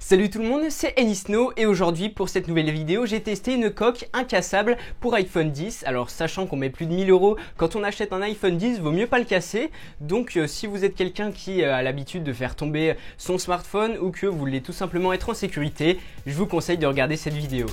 Salut tout le monde, c'est Enisno et aujourd'hui pour cette nouvelle vidéo j'ai testé une coque incassable pour iPhone X. Alors sachant qu'on met plus de 1000 € quand on achète un iPhone X, vaut mieux pas le casser. Donc si vous êtes quelqu'un qui a l'habitude de faire tomber son smartphone ou que vous voulez tout simplement être en sécurité, je vous conseille de regarder cette vidéo.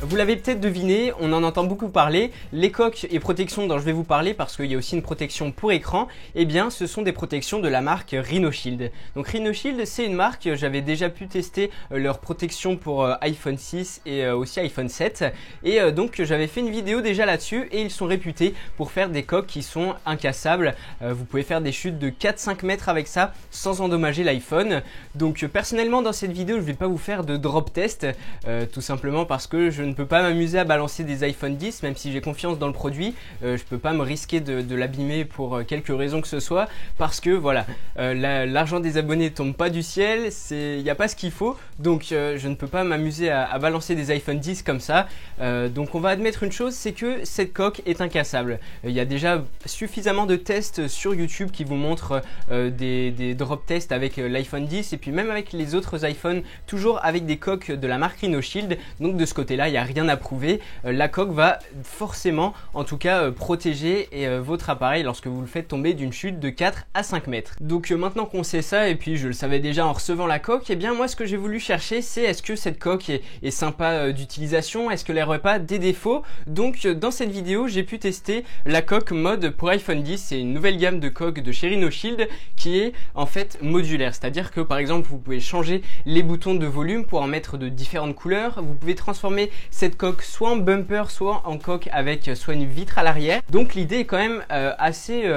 Vous l'avez peut-être deviné, on en entend beaucoup parler, les coques et protections dont je vais vous parler parce qu'il y a aussi une protection pour écran, eh bien ce sont des protections de la marque Rhino Shield. Donc Rhino Shield c'est une marque, j'avais déjà pu tester leur protection pour iPhone 6 et aussi iPhone 7 et donc j'avais fait une vidéo déjà là-dessus et ils sont réputés pour faire des coques qui sont incassables. Vous pouvez faire des chutes de 4-5 mètres avec ça sans endommager l'iPhone. Donc personnellement dans cette vidéo je ne vais pas vous faire de drop test tout simplement parce que je ne peux pas m'amuser à balancer des iPhone 10 même si j'ai confiance dans le produit. Je peux pas me risquer de l'abîmer pour quelque raison que ce soit parce que voilà, l'argent des abonnés tombe pas du ciel, il n'y a pas ce qu'il faut, donc je ne peux pas m'amuser à balancer des iPhone 10 comme ça. Donc on va admettre une chose, c'est que cette coque est incassable. Il y a déjà suffisamment de tests sur YouTube qui vous montrent des drop tests avec l'iPhone 10 et puis même avec les autres iPhones, toujours avec des coques de la marque Rhino Shield. Donc de ce côté là il n'y a rien à prouver, la coque va forcément en tout cas protéger votre appareil lorsque vous le faites tomber d'une chute de 4 à 5 mètres. Donc maintenant qu'on sait ça et puis je le savais déjà en recevant la coque, et bien moi ce que j'ai voulu chercher c'est est-ce que cette coque est sympa d'utilisation, est-ce qu'elle n'aurait pas des défauts. Donc dans cette vidéo j'ai pu tester la coque mode pour iPhone 10, c'est une nouvelle gamme de coques de chez Rhino Shield qui est en fait modulaire, c'est à dire que par exemple vous pouvez changer les boutons de volume pour en mettre de différentes couleurs, vous pouvez transformer cette coque soit en bumper soit en coque avec soit une vitre à l'arrière. Donc l'idée est quand même assez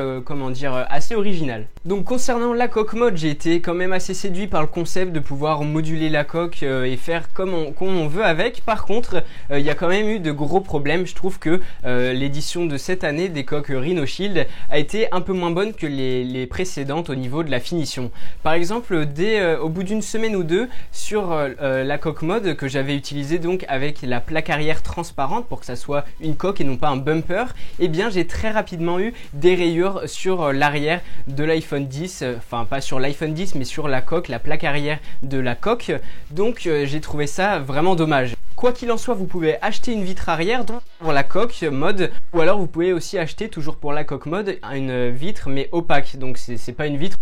originale. Donc concernant la coque mode, j'ai été quand même assez séduit par le concept de pouvoir moduler la coque et faire comme on veut avec. Par contre il y a quand même eu de gros problèmes. Je trouve que l'édition de cette année des coques Rhino Shield a été un peu moins bonne que les précédentes au niveau de la finition. Par exemple au bout d'une semaine ou deux sur la coque mode que j'avais utilisée donc avec la plaque arrière transparente pour que ça soit une coque et non pas un bumper, et bien j'ai très rapidement eu des rayures sur l'arrière de l'iPhone 10, enfin pas sur l'iPhone 10 mais sur la coque, la plaque arrière de la coque. Donc j'ai trouvé ça vraiment dommage. Quoi qu'il en soit, vous pouvez acheter une vitre arrière pour la coque mode ou alors vous pouvez aussi acheter toujours pour la coque mode une vitre mais opaque. Donc c'est pas une vitre,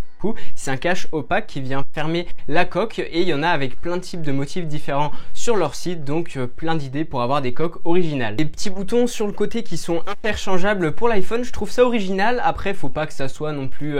c'est un cache opaque qui vient fermer la coque et il y en a avec plein de types de motifs différents sur leur site, donc plein d'idées pour avoir des coques originales. Les petits boutons sur le côté qui sont interchangeables pour l'iPhone, je trouve ça original. Après faut pas que ça soit non plus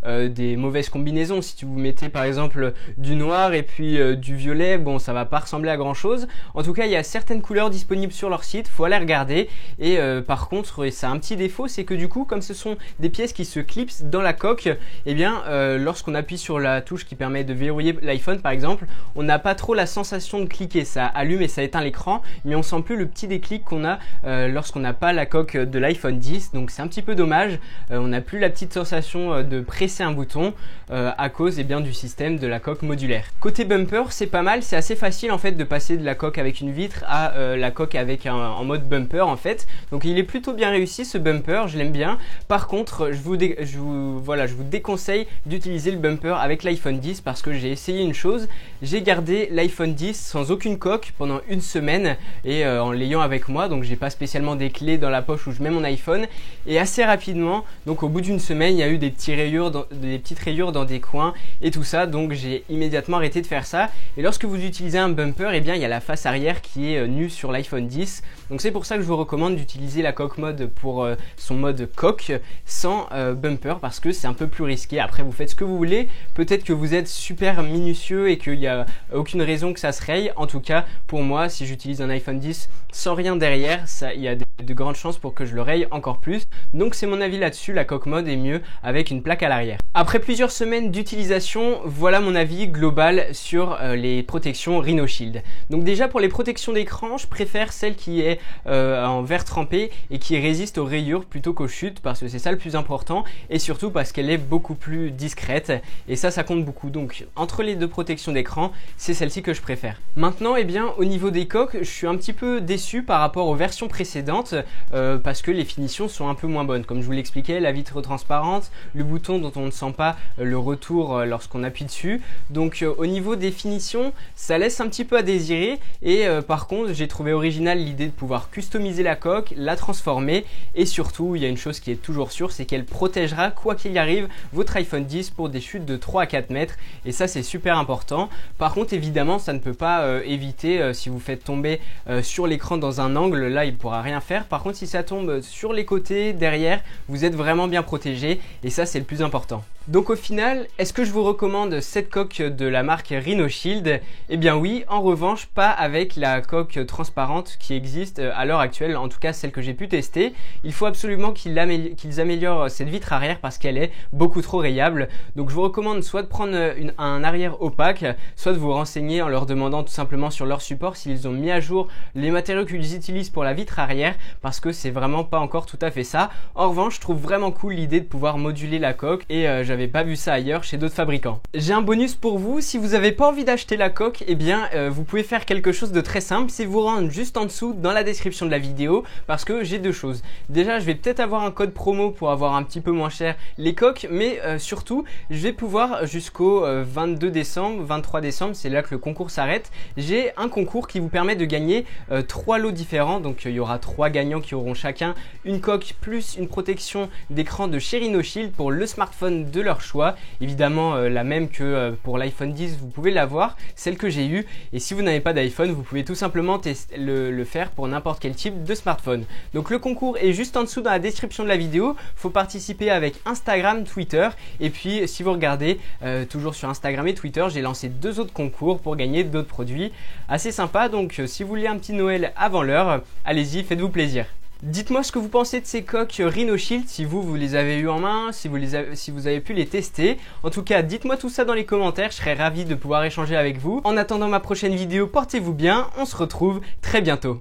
des mauvaises combinaisons. Si vous mettez par exemple du noir et puis du violet, bon ça va pas ressembler à grand chose. En tout cas il y a certaines couleurs disponibles sur leur site, faut aller regarder. Et par contre ça a un petit défaut, c'est que du coup comme ce sont des pièces qui se clipsent dans la coque, et bien lorsqu'on appuie sur la touche qui permet de verrouiller l'iPhone par exemple, on n'a pas trop la sensation de cliquer, ça allume et ça éteint l'écran, mais on sent plus le petit déclic qu'on a lorsqu'on n'a pas la coque de l'iPhone 10, donc c'est un petit peu dommage. On n'a plus la petite sensation de presser un bouton à cause bien du système de la coque modulaire. Côté bumper c'est pas mal, c'est assez facile en fait de passer de la coque avec une vitre à la coque avec en mode bumper en fait, donc il est plutôt bien réussi ce bumper, je l'aime bien. Par contre je vous déconseille d'utiliser le bumper avec l'iPhone 10 parce que j'ai essayé une chose, j'ai gardé l'iPhone 10 sans aucune coque pendant une semaine et en l'ayant avec moi, donc j'ai pas spécialement des clés dans la poche où je mets mon iPhone, et assez rapidement, donc au bout d'une semaine il y a eu des petites rayures dans des coins et tout ça, donc j'ai immédiatement arrêté de faire ça. Et lorsque vous utilisez un bumper, et bien il y a la face arrière qui est nue sur l'iPhone 10, donc c'est pour ça que je vous recommande d'utiliser la coque mode pour son mode coque sans bumper parce que c'est un peu plus risqué. Après vous faites ce que vous voulez, peut-être que vous êtes super minutieux et qu'il n'y a aucune raison que ça se raye. En tout cas pour moi, si j'utilise un iPhone 10 sans rien derrière, il y a de grandes chances pour que je le raye encore plus. Donc c'est mon avis là-dessus, la coque mode est mieux avec une plaque à l'arrière. Après plusieurs semaines d'utilisation, voilà mon avis global sur les protections Rhino Shield. Donc déjà pour les protections d'écran, je préfère celle qui est en verre trempé et qui résiste aux rayures plutôt qu'aux chutes parce que c'est ça le plus important, et surtout parce qu'elle est beaucoup plus discrète et ça compte beaucoup. Donc entre les deux protections d'écran, c'est celle-ci que je préfère. Maintenant au niveau des coques, je suis un petit peu déçu par rapport aux versions précédentes transparentes parce que les finitions sont un peu moins bonnes. Comme je vous l'expliquais, la vitre transparente, le bouton dont on ne sent pas le retour lorsqu'on appuie dessus. Donc au niveau des finitions, ça laisse un petit peu à désirer et par contre j'ai trouvé original l'idée de pouvoir customiser la coque, la transformer et surtout il y a une chose qui est toujours sûre, c'est qu'elle protégera quoi qu'il y arrive votre iPhone X pour des chutes de 3 à 4 mètres et ça c'est super important. Par contre évidemment ça ne peut pas éviter si vous faites tomber sur l'écran dans un angle, là il ne pourra rien faire. Par contre si ça tombe sur les côtés, derrière, vous êtes vraiment bien protégé et ça c'est le plus important. Donc au final, est-ce que je vous recommande cette coque de la marque Rhino Shield? Eh bien oui, en revanche pas avec la coque transparente qui existe à l'heure actuelle, en tout cas celle que j'ai pu tester. Il faut absolument qu'ils améliorent cette vitre arrière parce qu'elle est beaucoup trop rayable. Donc je vous recommande soit de prendre un arrière opaque, soit de vous renseigner en leur demandant tout simplement sur leur support s'ils ont mis à jour les matériaux qu'ils utilisent pour la vitre arrière parce que c'est vraiment pas encore tout à fait ça. En revanche, je trouve vraiment cool l'idée de pouvoir moduler la coque et j'avais pas vu ça ailleurs chez d'autres fabricants. J'ai un bonus pour vous, si vous n'avez pas envie d'acheter la coque, eh bien vous pouvez faire quelque chose de très simple, c'est vous rendre juste en dessous dans la description de la vidéo parce que j'ai deux choses. Déjà je vais peut-être avoir un code promo pour avoir un petit peu moins cher les coques, mais surtout je vais pouvoir jusqu'au 22 décembre, 23 décembre, c'est là que le concours s'arrête, j'ai un concours qui vous permet de gagner 3 lots différents, donc il y aura 3 gagnants qui auront chacun une coque plus une protection d'écran de chez Rhino Shield pour le smartphone de leur choix. Évidemment la même que pour l'iPhone 10, vous pouvez l'avoir, celle que j'ai eue, et si vous n'avez pas d'iPhone, vous pouvez tout simplement le faire pour n'importe quel type de smartphone. Donc le concours est juste en dessous dans la description de la vidéo, il faut participer avec Instagram, Twitter, et puis si vous regardez toujours sur Instagram et Twitter, j'ai lancé 2 autres concours pour gagner d'autres produits assez sympas. Donc si vous voulez un petit Noël avant l'heure, allez-y, faites-vous plaisir. Dites-moi ce que vous pensez de ces coques Rhino Shield, si vous les avez eues en main, si vous avez pu les tester. En tout cas, dites-moi tout ça dans les commentaires, je serais ravi de pouvoir échanger avec vous. En attendant ma prochaine vidéo, portez-vous bien, on se retrouve très bientôt.